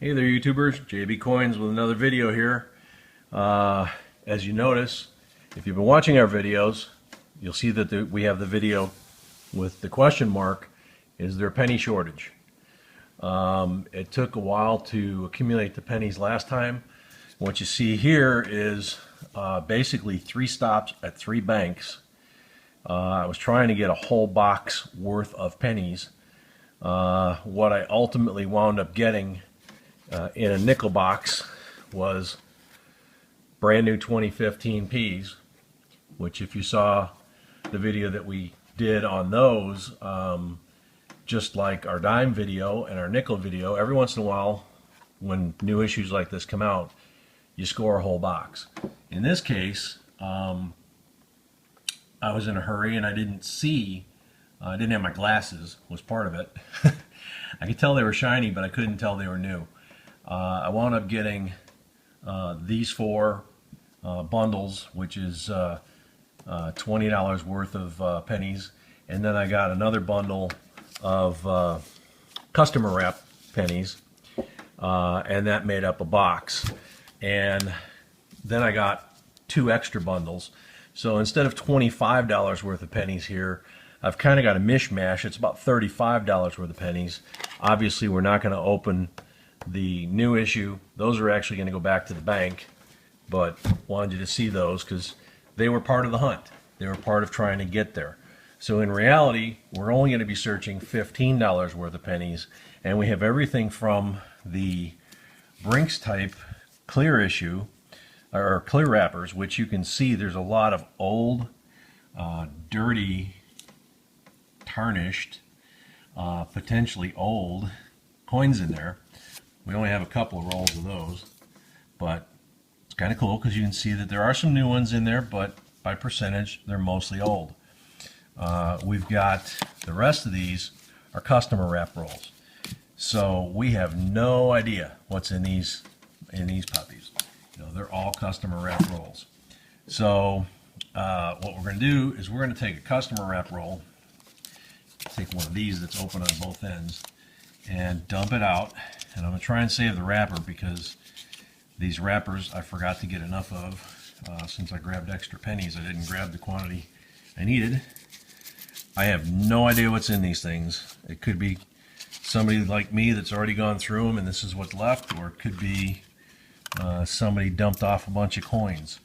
Hey there YouTubers, JB Coins with another video here. As you notice, if you've been watching our videos, you'll see that we have the video with the question mark, is there a penny shortage? It took a while to accumulate the pennies last time. What you see here is basically 3 stops at 3 banks. I was trying to get a whole box worth of pennies. What I ultimately wound up getting in a nickel box was brand new 2015 Ps, which if you saw the video that we did on those, just like our dime video and our nickel video, every once in a while when new issues like this come out, you score a whole box. In this case, I was in a hurry and I didn't have my glasses, was part of it. I could tell they were shiny, but I couldn't tell they were new. I wound up getting these 4 bundles, which is $20 worth of pennies, and then I got another bundle of customer wrap pennies, and that made up a box. And then I got 2 extra bundles. So instead of $25 worth of pennies here, I've kind of got a mishmash. It's about $35 worth of pennies. Obviously, we're not going to open the new issue. Those are actually going to go back to the bank, but wanted you to see those because they were part of the hunt. They were part of trying to get there. So in reality, we're only going to be searching $15 worth of pennies, and we have everything from the Brinks type clear issue, or clear wrappers, which you can see there's a lot of old, dirty, tarnished, potentially old coins in there. We only have a couple of rolls of those, but it's kind of cool because you can see that there are some new ones in there, but by percentage, they're mostly old. We've got the rest of these are customer wrap rolls. So we have no idea what's in these puppies. You know, they're all customer wrap rolls. So what we're going to do is we're going to take a customer wrap roll, take one of these that's open on both ends, and dump it out. And I'm going to try and save the wrapper because these wrappers I forgot to get enough of. Since I grabbed extra pennies, I didn't grab the quantity I needed. I have no idea what's in these things. It could be somebody like me that's already gone through them and this is what's left, or it could be somebody dumped off a bunch of coins.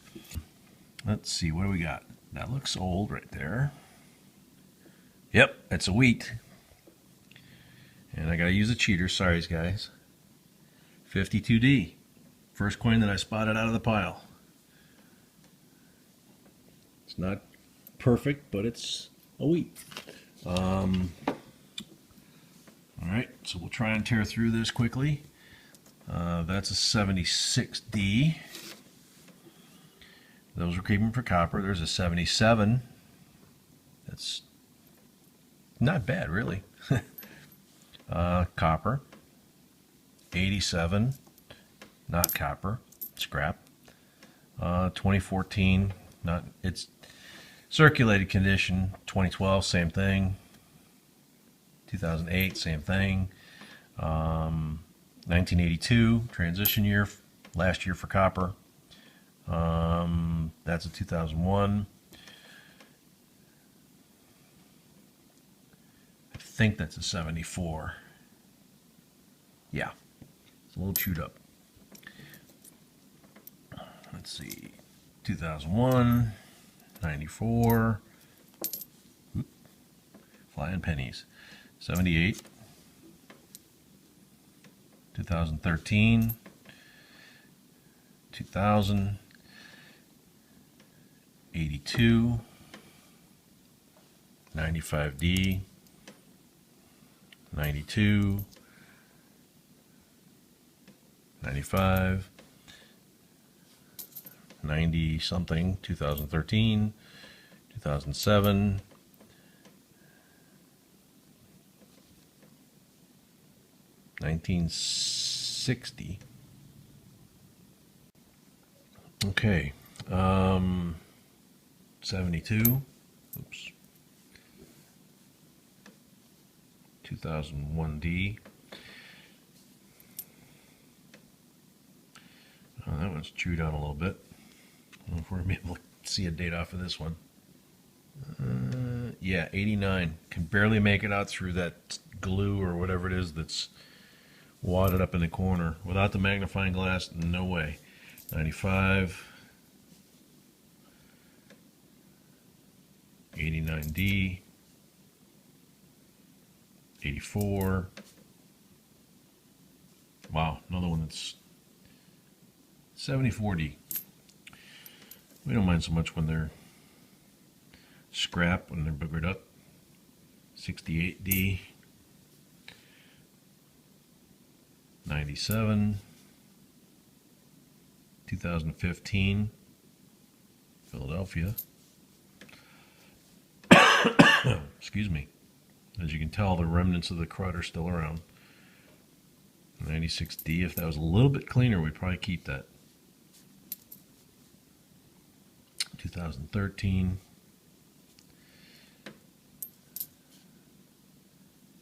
Let's see, what do we got? That looks old right there. Yep, it's a wheat. And I gotta use a cheater, sorry guys. 52D. First coin that I spotted out of the pile. It's not perfect, but it's a wheat. Alright, so we'll try and tear through this quickly. That's a 76D. Those are keeping for copper. There's a 77. That's not bad, really. Copper. 87. Not copper. Scrap. 2014. Not. It's circulated condition. 2012. Same thing. 2008. Same thing. 1982. Transition year. Last year for copper. That's a 2001. I think that's a 74. Yeah, it's a little chewed up. Let's see, 2001, 94, flying pennies, 78, 2013, 2000, 82, 95D, 92, 95, 90 something, 2013, 2007, 1960. Okay, 72, oops, 2001D, Let's chew down a little bit. I don't know if we're going to be able to see a date off of this one. Yeah, 89. Can barely make it out through that glue or whatever it is that's wadded up in the corner. Without the magnifying glass, no way. 95. 89D. 84. Wow, another one that's 74D. We don't mind so much when they're scrap, when they're boogered up. 68D. 97. 2015. Philadelphia. Excuse me. As you can tell, the remnants of the crud are still around. 96D. If that was a little bit cleaner, we'd probably keep that. 2013.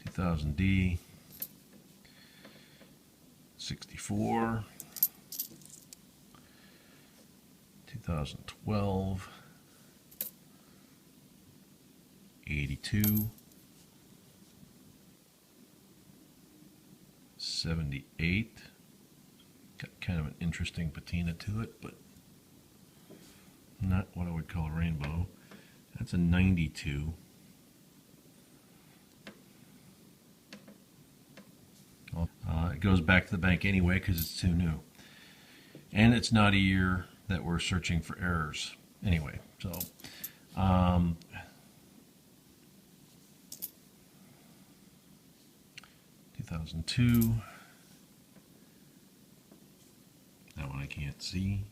2000D. 64. 2012. 82. 78. Got kind of an interesting patina to it, but not what I would call a rainbow. That's a 92. It goes back to the bank anyway because it's too new. And it's not a year that we're searching for errors. Anyway, so 2002. That one I can't see.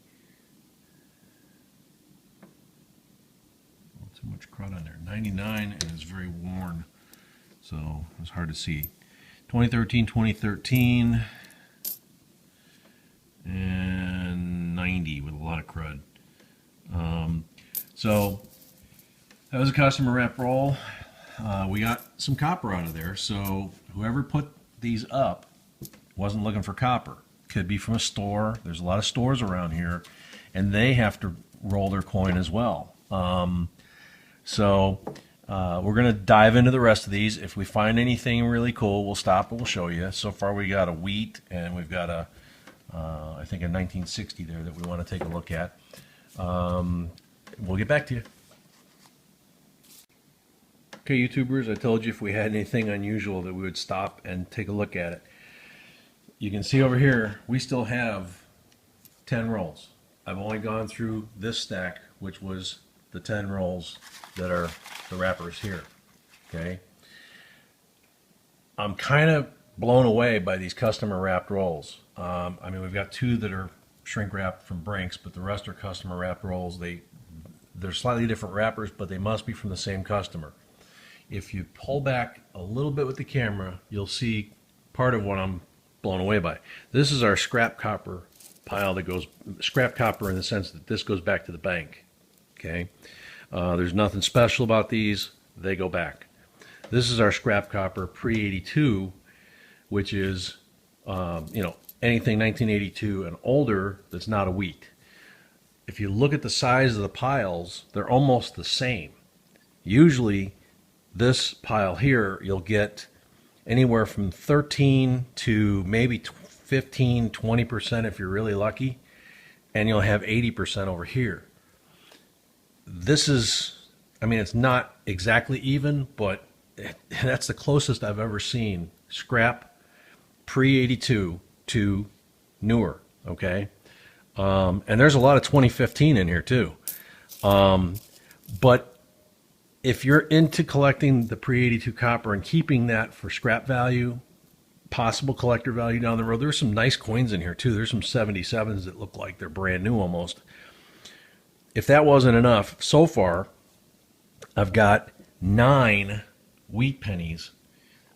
Too much crud on there. 99 and it's very worn, so it's hard to see. 2013, 2013, and 90 with a lot of crud. So that was a customer rep roll. We got some copper out of there, so whoever put these up wasn't looking for copper. Could be from a store. There's a lot of stores around here, and they have to roll their coin as well. So we're going to dive into the rest of these. If we find anything really cool, we'll stop and we'll show you. So far we got a wheat, and we've got a, I think a 1960 there that we want to take a look at. We'll get back to you. Okay, YouTubers, I told you if we had anything unusual that we would stop and take a look at it. You can see over here, we still have 10 rolls. I've only gone through this stack, which was the 10 rolls that are the wrappers here. Okay, I'm kind of blown away by these customer wrapped rolls. I mean, we've got two that are shrink wrapped from Brinks, but the rest are customer wrapped rolls. They're slightly different wrappers, but they must be from the same customer. If you pull back a little bit with the camera, you'll see part of what I'm blown away by. This is our scrap copper pile that goes, scrap copper in the sense that this goes back to the bank. Okay, there's nothing special about these. They go back. This is our scrap copper pre-82, which is you know, anything 1982 and older that's not a wheat. If you look at the size of the piles, they're almost the same. Usually this pile here, you'll get anywhere from 13 to maybe 15, 20% if you're really lucky, and you'll have 80% over here. This is, I mean, it's not exactly even, but that's the closest I've ever seen scrap pre-82 to newer, okay? And there's a lot of 2015 in here too. But if you're into collecting the pre-82 copper and keeping that for scrap value, possible collector value down the road, there's some nice coins in here too. There's some 77s that look like they're brand new almost. If that wasn't enough, so far, I've got 9 wheat pennies.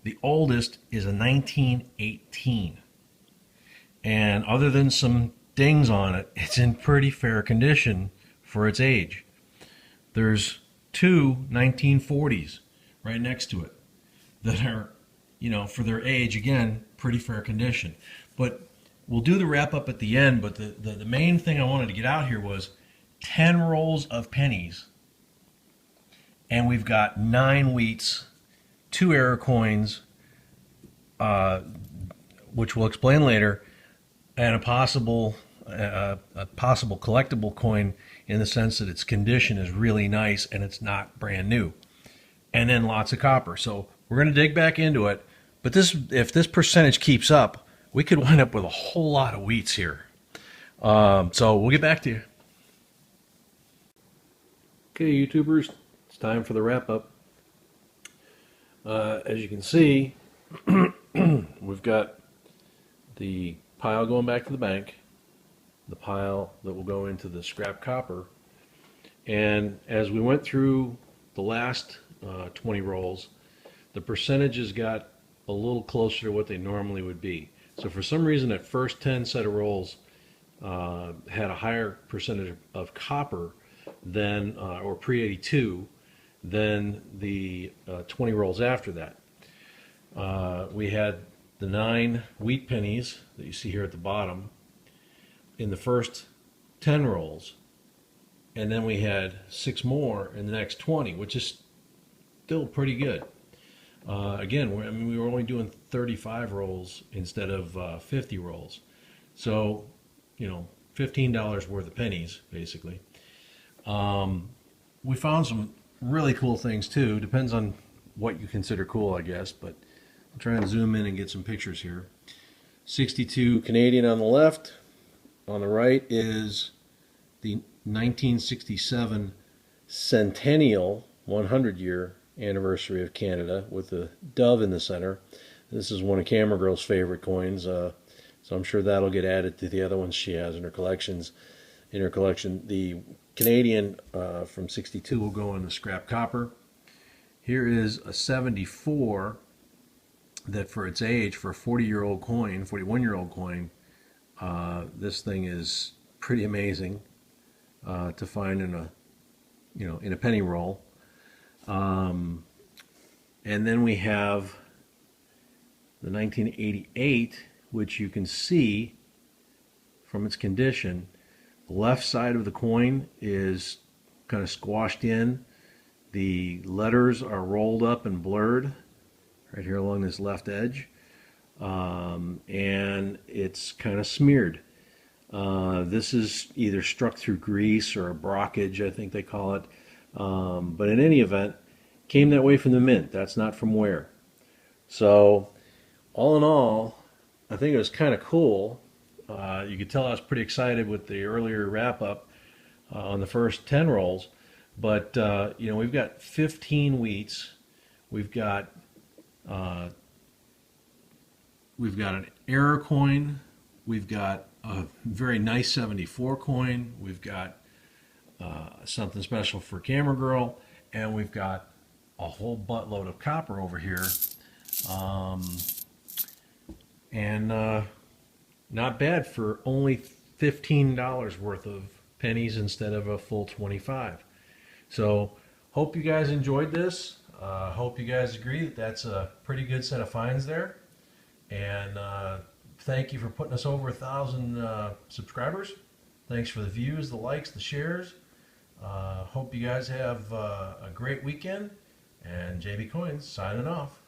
The oldest is a 1918. And other than some dings on it, it's in pretty fair condition for its age. There's 2 1940s right next to it that are, you know, for their age, again, pretty fair condition. But we'll do the wrap up at the end, but the main thing I wanted to get out here was 10 rolls of pennies. And we've got 9 wheats, 2 error coins, which we'll explain later, and a possible collectible coin in the sense that its condition is really nice and it's not brand new. And then lots of copper. So we're going to dig back into it. But if this percentage keeps up, we could wind up with a whole lot of wheats here. So we'll get back to you. Okay, YouTubers, it's time for the wrap up. As you can see, we've got the pile going back to the bank, the pile that will go into the scrap copper, and as we went through the last 20 rolls, the percentages got a little closer to what they normally would be. So for some reason, that first 10 set of rolls had a higher percentage of copper than, or pre-82, than the 20 rolls after that. We had the 9 wheat pennies that you see here at the bottom in the first 10 rolls, and then we had 6 more in the next 20, which is still pretty good. Again, we were only doing 35 rolls instead of 50 rolls. So, you know, $15 worth of pennies, basically. We found some really cool things too. Depends on what you consider cool, I guess, but I'll try and zoom in and get some pictures here. 62 Canadian on the left. On the right is the 1967 Centennial 100-year anniversary of Canada with the dove in the center. This is one of Camera Girl's favorite coins, so I'm sure that'll get added to the other ones she has in her collection. The Canadian from 62 will go in the scrap copper. Here is a 74 that, for its age, for a 40-year-old coin, 41-year-old coin, this thing is pretty amazing to find in a, in a penny roll. And then we have the 1988, which you can see from its condition. The left side of the coin is kind of squashed in. The letters are rolled up and blurred right here along this left edge. And it's kind of smeared. This is either struck through grease or a brockage, I think they call it. But in any event, came that way from the mint. That's not from wear. So, all in all, I think it was kind of cool. You could tell I was pretty excited with the earlier wrap-up on the first 10 rolls. But, we've got 15 wheats. We've got an error coin. We've got a very nice 74 coin. We've got something special for Camera Girl, and we've got a whole buttload of copper over here, and not bad for only $15 worth of pennies instead of a full 25. So hope you guys enjoyed this. Hope you guys agree that that's a pretty good set of finds there, and thank you for putting us over 1,000 subscribers. Thanks for the views, the likes, the shares. Hope you guys have a great weekend, and JB Coins signing off.